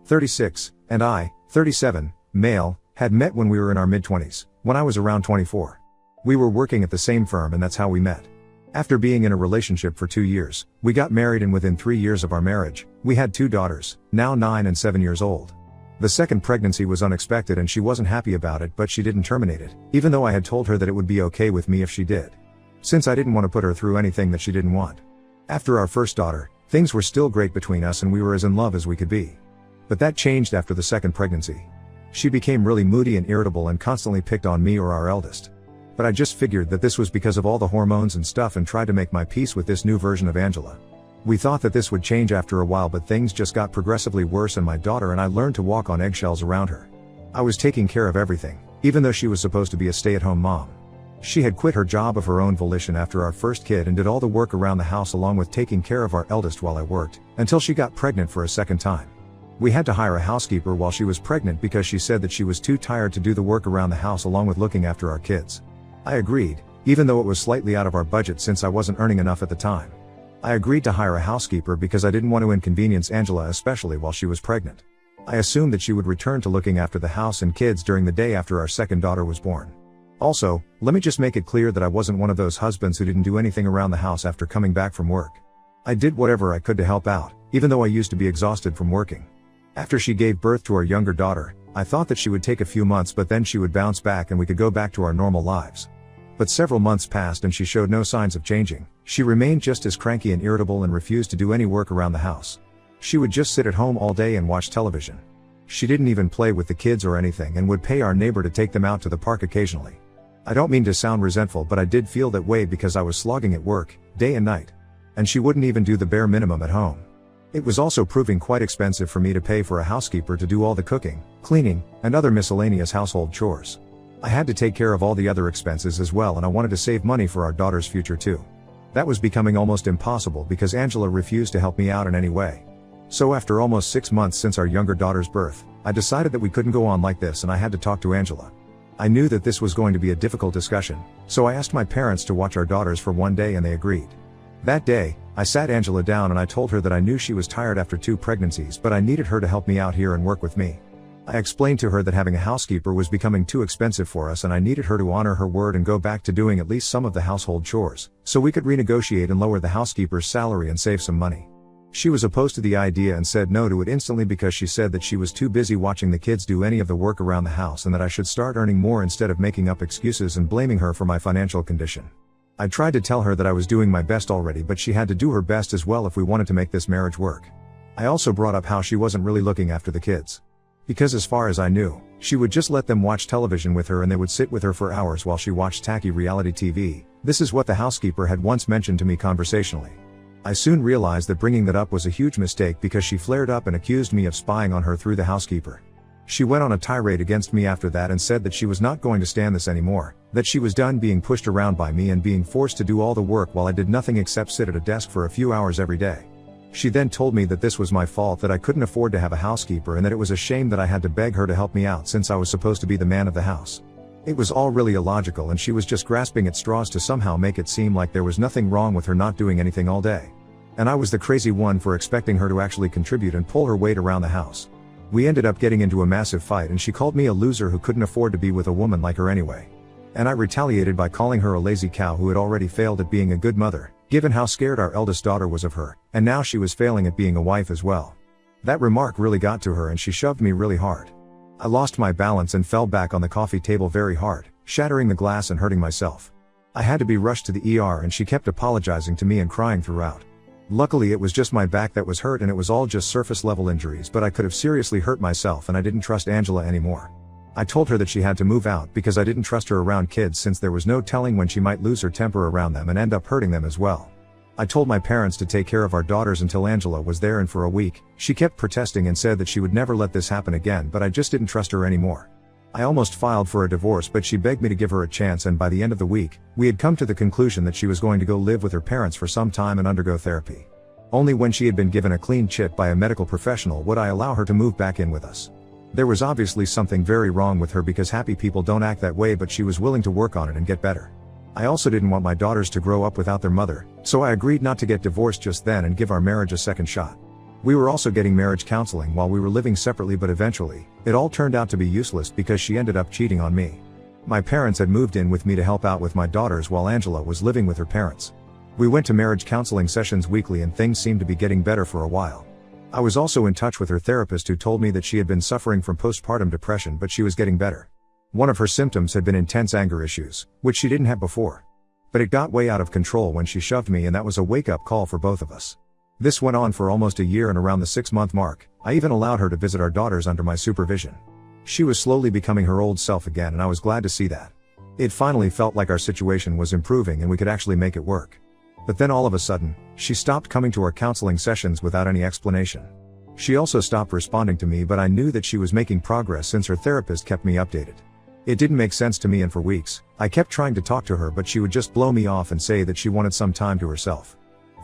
36, and I, 37, male, had met when we were in our mid-20s, when I was around 24. We were working at the same firm and that's how we met. After being in a relationship for 2 years, we got married and within 3 years of our marriage, we had 2 daughters, now 9 and 7 years old. The second pregnancy was unexpected and she wasn't happy about it, but she didn't terminate it, even though I had told her that it would be okay with me if she did. Since I didn't want to put her through anything that she didn't want. After our first daughter, things were still great between us and we were as in love as we could be. But that changed after the second pregnancy. She became really moody and irritable and constantly picked on me or our eldest. But I just figured that this was because of all the hormones and stuff and tried to make my peace with this new version of Angela. We thought that this would change after a while, but things just got progressively worse and my daughter and I learned to walk on eggshells around her. I was taking care of everything, even though she was supposed to be a stay-at-home mom. She had quit her job of her own volition after our first kid and did all the work around the house along with taking care of our eldest while I worked, until she got pregnant for a second time. We had to hire a housekeeper while she was pregnant because she said that she was too tired to do the work around the house along with looking after our kids. I agreed, even though it was slightly out of our budget since I wasn't earning enough at the time. I agreed to hire a housekeeper because I didn't want to inconvenience Angela, especially while she was pregnant. I assumed that she would return to looking after the house and kids during the day after our second daughter was born. Also, let me just make it clear that I wasn't one of those husbands who didn't do anything around the house after coming back from work. I did whatever I could to help out, even though I used to be exhausted from working. After she gave birth to our younger daughter, I thought that she would take a few months but then she would bounce back and we could go back to our normal lives. But several months passed and she showed no signs of changing. She remained just as cranky and irritable and refused to do any work around the house. She would just sit at home all day and watch television. She didn't even play with the kids or anything and would pay our neighbor to take them out to the park occasionally. I don't mean to sound resentful, but I did feel that way because I was slogging at work, day and night. And she wouldn't even do the bare minimum at home. It was also proving quite expensive for me to pay for a housekeeper to do all the cooking, cleaning, and other miscellaneous household chores. I had to take care of all the other expenses as well and I wanted to save money for our daughter's future too. That was becoming almost impossible because Angela refused to help me out in any way. So after almost 6 months since our younger daughter's birth, I decided that we couldn't go on like this and I had to talk to Angela. I knew that this was going to be a difficult discussion, so I asked my parents to watch our daughters for one day and they agreed. That day, I sat Angela down and I told her that I knew she was tired after 2 pregnancies but I needed her to help me out here and work with me. I explained to her that having a housekeeper was becoming too expensive for us and I needed her to honor her word and go back to doing at least some of the household chores, so we could renegotiate and lower the housekeeper's salary and save some money. She was opposed to the idea and said no to it instantly because she said that she was too busy watching the kids do any of the work around the house and that I should start earning more instead of making up excuses and blaming her for my financial condition. I tried to tell her that I was doing my best already, but she had to do her best as well if we wanted to make this marriage work. I also brought up how she wasn't really looking after the kids. Because as far as I knew, she would just let them watch television with her and they would sit with her for hours while she watched tacky reality TV. This is what the housekeeper had once mentioned to me conversationally. I soon realized that bringing that up was a huge mistake because she flared up and accused me of spying on her through the housekeeper. She went on a tirade against me after that and said that she was not going to stand this anymore, that she was done being pushed around by me and being forced to do all the work while I did nothing except sit at a desk for a few hours every day. She then told me that this was my fault, that I couldn't afford to have a housekeeper and that it was a shame that I had to beg her to help me out since I was supposed to be the man of the house. It was all really illogical and she was just grasping at straws to somehow make it seem like there was nothing wrong with her not doing anything all day. And I was the crazy one for expecting her to actually contribute and pull her weight around the house. We ended up getting into a massive fight and she called me a loser who couldn't afford to be with a woman like her anyway. And I retaliated by calling her a lazy cow who had already failed at being a good mother, given how scared our eldest daughter was of her, and now she was failing at being a wife as well. That remark really got to her and she shoved me really hard. I lost my balance and fell back on the coffee table very hard, shattering the glass and hurting myself. I had to be rushed to the ER and she kept apologizing to me and crying throughout. Luckily it was just my back that was hurt and it was all just surface level injuries, but I could have seriously hurt myself and I didn't trust Angela anymore. I told her that she had to move out because I didn't trust her around kids since there was no telling when she might lose her temper around them and end up hurting them as well. I told my parents to take care of our daughters until Angela was there, and for a week, she kept protesting and said that she would never let this happen again, but I just didn't trust her anymore. I almost filed for a divorce, but she begged me to give her a chance, and by the end of the week, we had come to the conclusion that she was going to go live with her parents for some time and undergo therapy. Only when she had been given a clean chit by a medical professional would I allow her to move back in with us. There was obviously something very wrong with her because happy people don't act that way, but she was willing to work on it and get better. I also didn't want my daughters to grow up without their mother, so I agreed not to get divorced just then and give our marriage a second shot. We were also getting marriage counseling while we were living separately, but eventually, it all turned out to be useless because she ended up cheating on me. My parents had moved in with me to help out with my daughters while Angela was living with her parents. We went to marriage counseling sessions weekly and things seemed to be getting better for a while. I was also in touch with her therapist, who told me that she had been suffering from postpartum depression, but she was getting better. One of her symptoms had been intense anger issues, which she didn't have before. But it got way out of control when she shoved me, and that was a wake-up call for both of us. This went on for almost a year, and around the 6-month mark, I even allowed her to visit our daughters under my supervision. She was slowly becoming her old self again, and I was glad to see that. It finally felt like our situation was improving and we could actually make it work. But then all of a sudden, she stopped coming to our counseling sessions without any explanation. She also stopped responding to me, but I knew that she was making progress since her therapist kept me updated. It didn't make sense to me, and for weeks, I kept trying to talk to her, but she would just blow me off and say that she wanted some time to herself.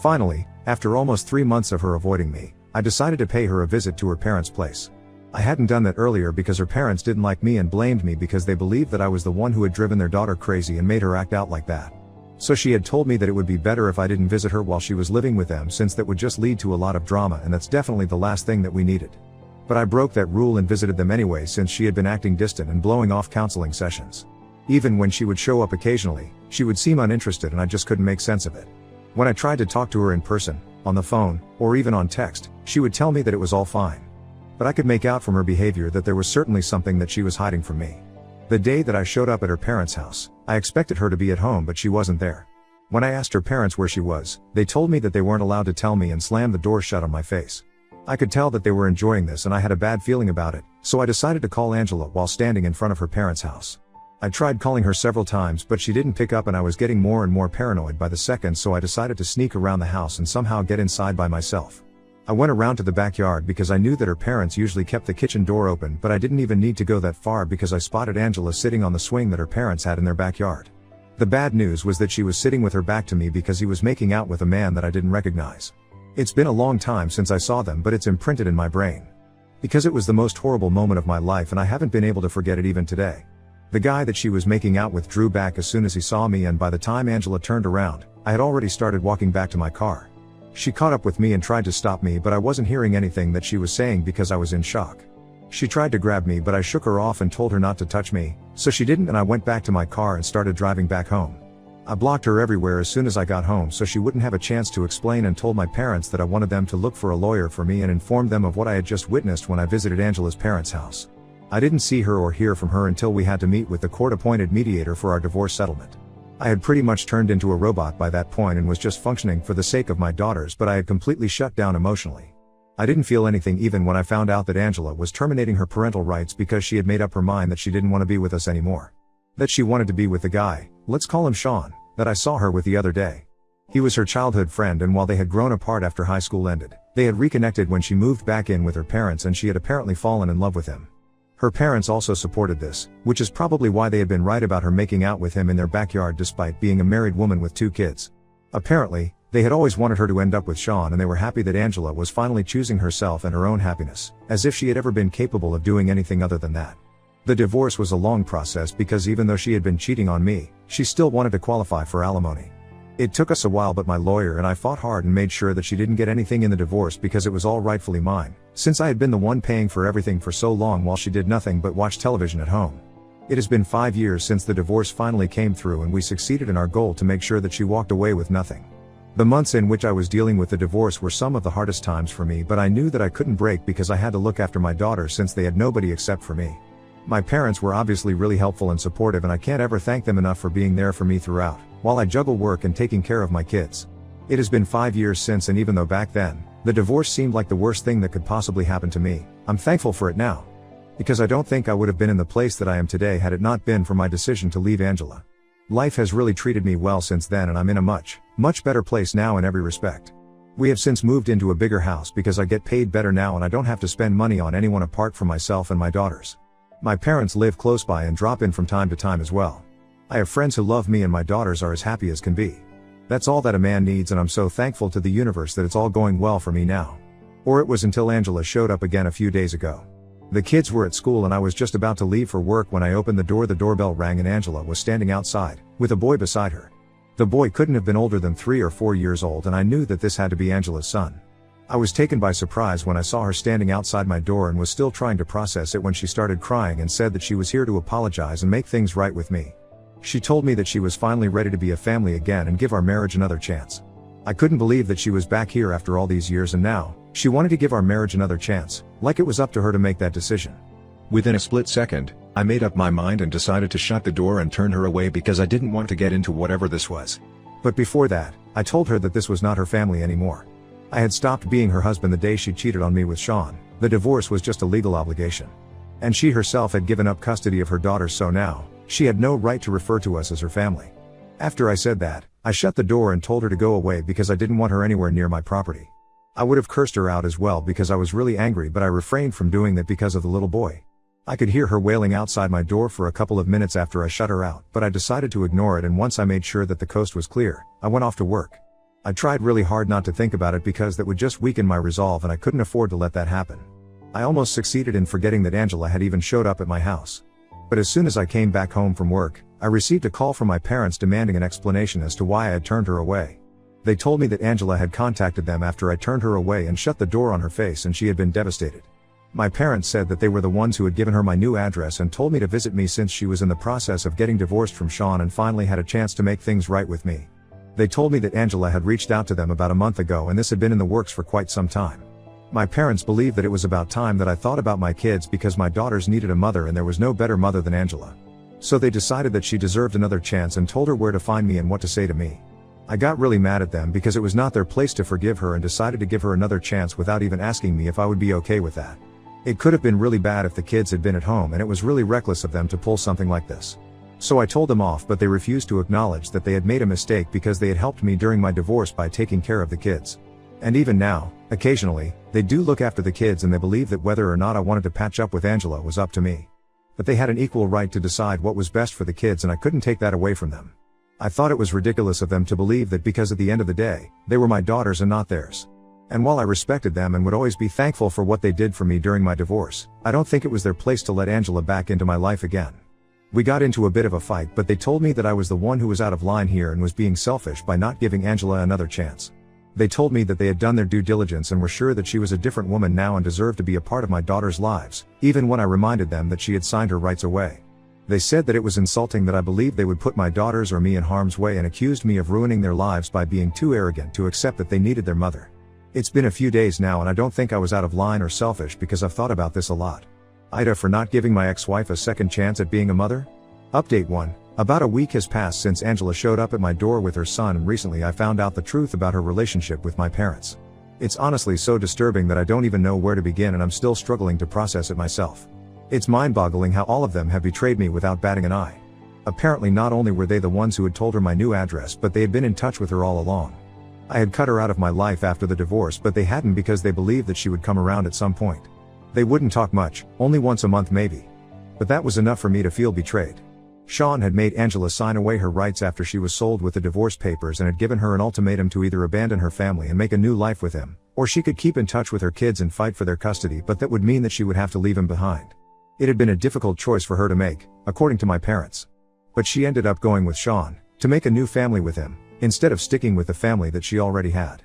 Finally, after almost 3 months of her avoiding me, I decided to pay her a visit to her parents' place. I hadn't done that earlier because her parents didn't like me and blamed me because they believed that I was the one who had driven their daughter crazy and made her act out like that. So she had told me that it would be better if I didn't visit her while she was living with them, since that would just lead to a lot of drama, and that's definitely the last thing that we needed. But I broke that rule and visited them anyway, since she had been acting distant and blowing off counseling sessions. Even when she would show up occasionally, she would seem uninterested, and I just couldn't make sense of it. When I tried to talk to her in person, on the phone, or even on text, she would tell me that it was all fine. But I could make out from her behavior that there was certainly something that she was hiding from me. The day that I showed up at her parents' house, I expected her to be at home, but she wasn't there. When I asked her parents where she was, they told me that they weren't allowed to tell me and slammed the door shut on my face. I could tell that they were enjoying this, and I had a bad feeling about it, so I decided to call Angela while standing in front of her parents' house. I tried calling her several times, but she didn't pick up, and I was getting more and more paranoid by the second, so I decided to sneak around the house and somehow get inside by myself. I went around to the backyard because I knew that her parents usually kept the kitchen door open, but I didn't even need to go that far because I spotted Angela sitting on the swing that her parents had in their backyard. The bad news was that she was sitting with her back to me because he was making out with a man that I didn't recognize. It's been a long time since I saw them, but it's imprinted in my brain. Because it was the most horrible moment of my life, and I haven't been able to forget it even today. The guy that she was making out with drew back as soon as he saw me, and by the time Angela turned around, I had already started walking back to my car. She caught up with me and tried to stop me, but I wasn't hearing anything that she was saying because I was in shock. She tried to grab me, but I shook her off and told her not to touch me, so she didn't, and I went back to my car and started driving back home. I blocked her everywhere as soon as I got home so she wouldn't have a chance to explain, and told my parents that I wanted them to look for a lawyer for me and informed them of what I had just witnessed when I visited Angela's parents' house. I didn't see her or hear from her until we had to meet with the court-appointed mediator for our divorce settlement. I had pretty much turned into a robot by that point and was just functioning for the sake of my daughters, but I had completely shut down emotionally. I didn't feel anything even when I found out that Angela was terminating her parental rights because she had made up her mind that she didn't want to be with us anymore. That she wanted to be with the guy, let's call him Sean, that I saw her with the other day. He was her childhood friend, and while they had grown apart after high school ended, they had reconnected when she moved back in with her parents, and she had apparently fallen in love with him. Her parents also supported this, which is probably why they had been right about her making out with him in their backyard despite being a married woman with 2 kids. Apparently, they had always wanted her to end up with Sean, and they were happy that Angela was finally choosing herself and her own happiness, as if she had ever been capable of doing anything other than that. The divorce was a long process because even though she had been cheating on me, she still wanted to qualify for alimony. It took us a while, but my lawyer and I fought hard and made sure that she didn't get anything in the divorce because it was all rightfully mine, since I had been the one paying for everything for so long while she did nothing but watch television at home. It has been 5 years since the divorce finally came through, and we succeeded in our goal to make sure that she walked away with nothing. The months in which I was dealing with the divorce were some of the hardest times for me, but I knew that I couldn't break because I had to look after my daughters since they had nobody except for me. My parents were obviously really helpful and supportive, and I can't ever thank them enough for being there for me throughout, while I juggle work and taking care of my kids. It has been 5 years since, and even though back then, the divorce seemed like the worst thing that could possibly happen to me, I'm thankful for it now. Because I don't think I would have been in the place that I am today had it not been for my decision to leave Angela. Life has really treated me well since then, and I'm in a much better place now in every respect. We have since moved into a bigger house because I get paid better now and I don't have to spend money on anyone apart from myself and my daughters. My parents live close by and drop in from time to time as well. I have friends who love me, and my daughters are as happy as can be. That's all that a man needs, and I'm so thankful to the universe that it's all going well for me now. Or it was until Angela showed up again a few days ago. The kids were at school and I was just about to leave for work when I opened the door. The doorbell rang and Angela was standing outside, with a boy beside her. The boy couldn't have been older than 3 or 4 years old, and I knew that this had to be Angela's son. I was taken by surprise when I saw her standing outside my door and was still trying to process it when she started crying and said that she was here to apologize and make things right with me. She told me that she was finally ready to be a family again and give our marriage another chance. I couldn't believe that she was back here after all these years, and now, she wanted to give our marriage another chance, like it was up to her to make that decision. Within a split second, I made up my mind and decided to shut the door and turn her away because I didn't want to get into whatever this was. But before that, I told her that this was not her family anymore. I had stopped being her husband the day she cheated on me with Sean. The divorce was just a legal obligation. And she herself had given up custody of her daughters, so now, she had no right to refer to us as her family. After I said that, I shut the door and told her to go away because I didn't want her anywhere near my property. I would have cursed her out as well because I was really angry, but I refrained from doing that because of the little boy. I could hear her wailing outside my door for a couple of minutes after I shut her out, but I decided to ignore it, and once I made sure that the coast was clear, I went off to work. I tried really hard not to think about it because that would just weaken my resolve, and I couldn't afford to let that happen. I almost succeeded in forgetting that Angela had even showed up at my house. But as soon as I came back home from work, I received a call from my parents demanding an explanation as to why I had turned her away. They told me that Angela had contacted them after I turned her away and shut the door on her face, and she had been devastated. My parents said that they were the ones who had given her my new address and told me to visit me since she was in the process of getting divorced from Sean and finally had a chance to make things right with me. They told me that Angela had reached out to them about a month ago and this had been in the works for quite some time. My parents believed that it was about time that I thought about my kids because my daughters needed a mother and there was no better mother than Angela. So they decided that she deserved another chance and told her where to find me and what to say to me. I got really mad at them because it was not their place to forgive her and decided to give her another chance without even asking me if I would be okay with that. It could have been really bad if the kids had been at home, and it was really reckless of them to pull something like this. So I told them off, but they refused to acknowledge that they had made a mistake because they had helped me during my divorce by taking care of the kids. And even now, occasionally, they do look after the kids, and they believe that whether or not I wanted to patch up with Angela was up to me. But they had an equal right to decide what was best for the kids, and I couldn't take that away from them. I thought it was ridiculous of them to believe that because at the end of the day, they were my daughters and not theirs. And while I respected them and would always be thankful for what they did for me during my divorce, I don't think it was their place to let Angela back into my life again. We got into a bit of a fight, but they told me that I was the one who was out of line here and was being selfish by not giving Angela another chance. They told me that they had done their due diligence and were sure that she was a different woman now and deserved to be a part of my daughters' lives, even when I reminded them that she had signed her rights away. They said that it was insulting that I believed they would put my daughters or me in harm's way and accused me of ruining their lives by being too arrogant to accept that they needed their mother. It's been a few days now and I don't think I was out of line or selfish because I've thought about this a lot. Ida for not giving my ex-wife a second chance at being a mother? Update 1. About a week has passed since Angela showed up at my door with her son, and recently I found out the truth about her relationship with my parents. It's honestly so disturbing that I don't even know where to begin, and I'm still struggling to process it myself. It's mind-boggling how all of them have betrayed me without batting an eye. Apparently not only were they the ones who had told her my new address, but they had been in touch with her all along. I had cut her out of my life after the divorce, but they hadn't because they believed that she would come around at some point. They wouldn't talk much, only once a month maybe. But that was enough for me to feel betrayed. Sean had made Angela sign away her rights after she was sold with the divorce papers and had given her an ultimatum to either abandon her family and make a new life with him, or she could keep in touch with her kids and fight for their custody, but that would mean that she would have to leave him behind. It had been a difficult choice for her to make, according to my parents. But she ended up going with Sean, to make a new family with him, instead of sticking with the family that she already had.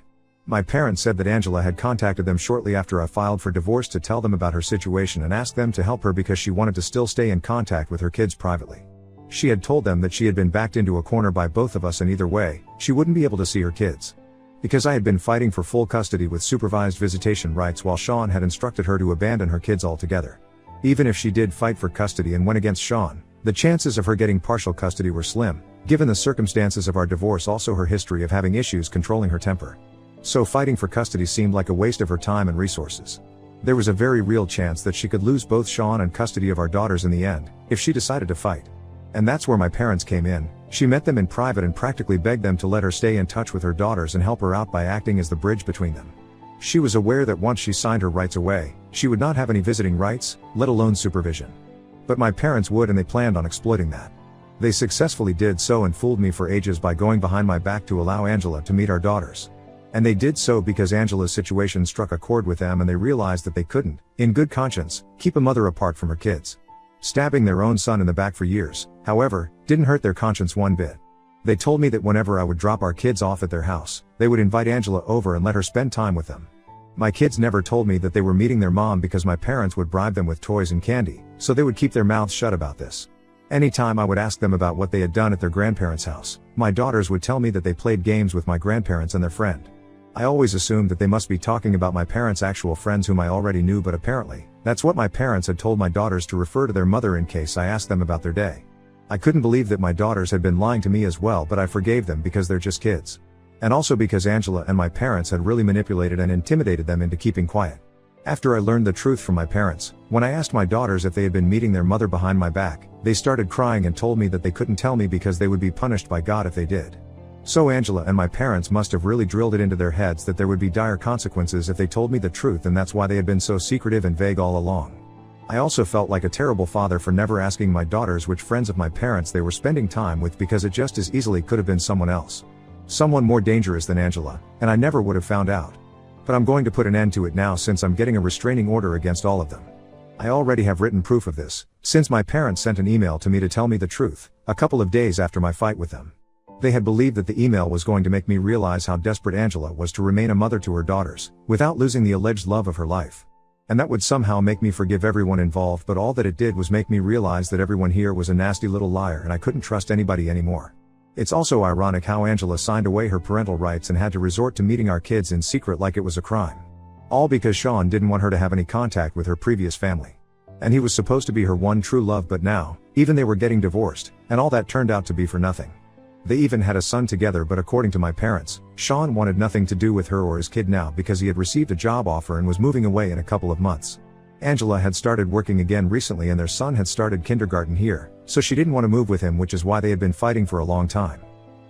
My parents said that Angela had contacted them shortly after I filed for divorce to tell them about her situation and asked them to help her because she wanted to still stay in contact with her kids privately. She had told them that she had been backed into a corner by both of us, and either way, she wouldn't be able to see her kids. Because I had been fighting for full custody with supervised visitation rights while Sean had instructed her to abandon her kids altogether. Even if she did fight for custody and went against Sean, the chances of her getting partial custody were slim, given the circumstances of our divorce, also her history of having issues controlling her temper. So fighting for custody seemed like a waste of her time and resources. There was a very real chance that she could lose both Sean and custody of our daughters in the end, if she decided to fight. And that's where my parents came in. She met them in private and practically begged them to let her stay in touch with her daughters and help her out by acting as the bridge between them. She was aware that once she signed her rights away, she would not have any visiting rights, let alone supervision. But my parents would, and they planned on exploiting that. They successfully did so and fooled me for ages by going behind my back to allow Angela to meet our daughters. And they did so because Angela's situation struck a chord with them and they realized that they couldn't, in good conscience, keep a mother apart from her kids. Stabbing their own son in the back for years, however, didn't hurt their conscience one bit. They told me that whenever I would drop our kids off at their house, they would invite Angela over and let her spend time with them. My kids never told me that they were meeting their mom because my parents would bribe them with toys and candy, so they would keep their mouths shut about this. Anytime I would ask them about what they had done at their grandparents' house, my daughters would tell me that they played games with my grandparents and their friend. I always assumed that they must be talking about my parents' actual friends whom I already knew, but apparently, that's what my parents had told my daughters to refer to their mother in case I asked them about their day. I couldn't believe that my daughters had been lying to me as well, but I forgave them because they're just kids. And also because Angela and my parents had really manipulated and intimidated them into keeping quiet. After I learned the truth from my parents, when I asked my daughters if they had been meeting their mother behind my back, they started crying and told me that they couldn't tell me because they would be punished by God if they did. So Angela and my parents must have really drilled it into their heads that there would be dire consequences if they told me the truth, and that's why they had been so secretive and vague all along. I also felt like a terrible father for never asking my daughters which friends of my parents they were spending time with, because it just as easily could have been someone else. Someone more dangerous than Angela, and I never would have found out. But I'm going to put an end to it now since I'm getting a restraining order against all of them. I already have written proof of this, since my parents sent an email to me to tell me the truth, a couple of days after my fight with them. They had believed that the email was going to make me realize how desperate Angela was to remain a mother to her daughters, without losing the alleged love of her life. And that would somehow make me forgive everyone involved, but all that it did was make me realize that everyone here was a nasty little liar and I couldn't trust anybody anymore. It's also ironic how Angela signed away her parental rights and had to resort to meeting our kids in secret like it was a crime. All because Sean didn't want her to have any contact with her previous family. And he was supposed to be her one true love, but now, even they were getting divorced, and all that turned out to be for nothing. They even had a son together, but according to my parents, Sean wanted nothing to do with her or his kid now because he had received a job offer and was moving away in a couple of months. Angela had started working again recently and their son had started kindergarten here, so she didn't want to move with him, which is why they had been fighting for a long time.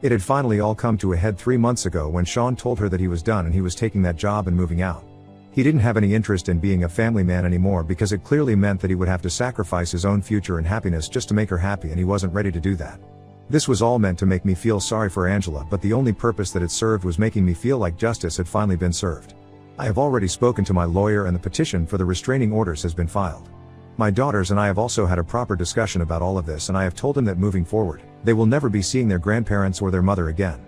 It had finally all come to a head 3 months ago when Sean told her that he was done and he was taking that job and moving out. He didn't have any interest in being a family man anymore because it clearly meant that he would have to sacrifice his own future and happiness just to make her happy, and he wasn't ready to do that. This was all meant to make me feel sorry for Angela, but the only purpose that it served was making me feel like justice had finally been served. I have already spoken to my lawyer and the petition for the restraining orders has been filed. My daughters and I have also had a proper discussion about all of this, and I have told them that moving forward, they will never be seeing their grandparents or their mother again.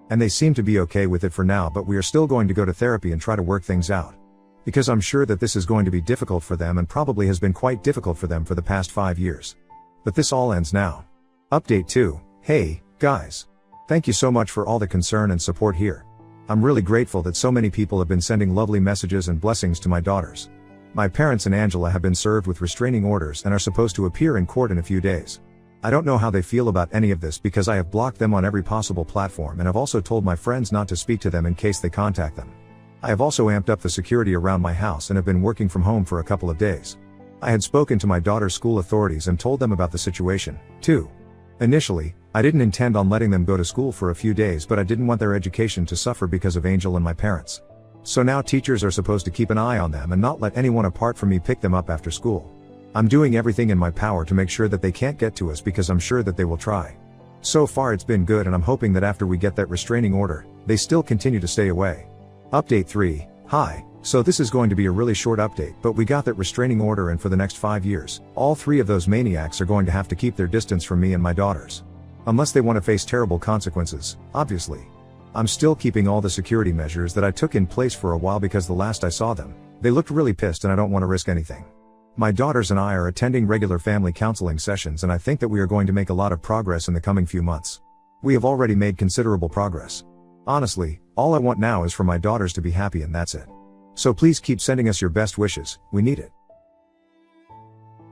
And they seem to be okay with it for now, but we are still going to go to therapy and try to work things out. Because I'm sure that this is going to be difficult for them and probably has been quite difficult for them for the past 5 years. But this all ends now. Update 2. Hey, guys. Thank you so much for all the concern and support here. I'm really grateful that so many people have been sending lovely messages and blessings to my daughters. My parents and Angela have been served with restraining orders and are supposed to appear in court in a few days. I don't know how they feel about any of this because I have blocked them on every possible platform and have also told my friends not to speak to them in case they contact them. I have also amped up the security around my house and have been working from home for a couple of days. I had spoken to my daughter's school authorities and told them about the situation, too. Initially, I didn't intend on letting them go to school for a few days, but I didn't want their education to suffer because of Angel and my parents. So now teachers are supposed to keep an eye on them and not let anyone apart from me pick them up after school. I'm doing everything in my power to make sure that they can't get to us because I'm sure that they will try. So far it's been good, and I'm hoping that after we get that restraining order, they still continue to stay away. Update 3. Hi. So this is going to be a really short update, but we got that restraining order, and for the next 5 years, all 3 of those maniacs are going to have to keep their distance from me and my daughters. Unless they want to face terrible consequences, obviously. I'm still keeping all the security measures that I took in place for a while because the last I saw them, they looked really pissed and I don't want to risk anything. My daughters and I are attending regular family counseling sessions, and I think that we are going to make a lot of progress in the coming few months. We have already made considerable progress. Honestly, all I want now is for my daughters to be happy, and that's it. So please keep sending us your best wishes, we need it.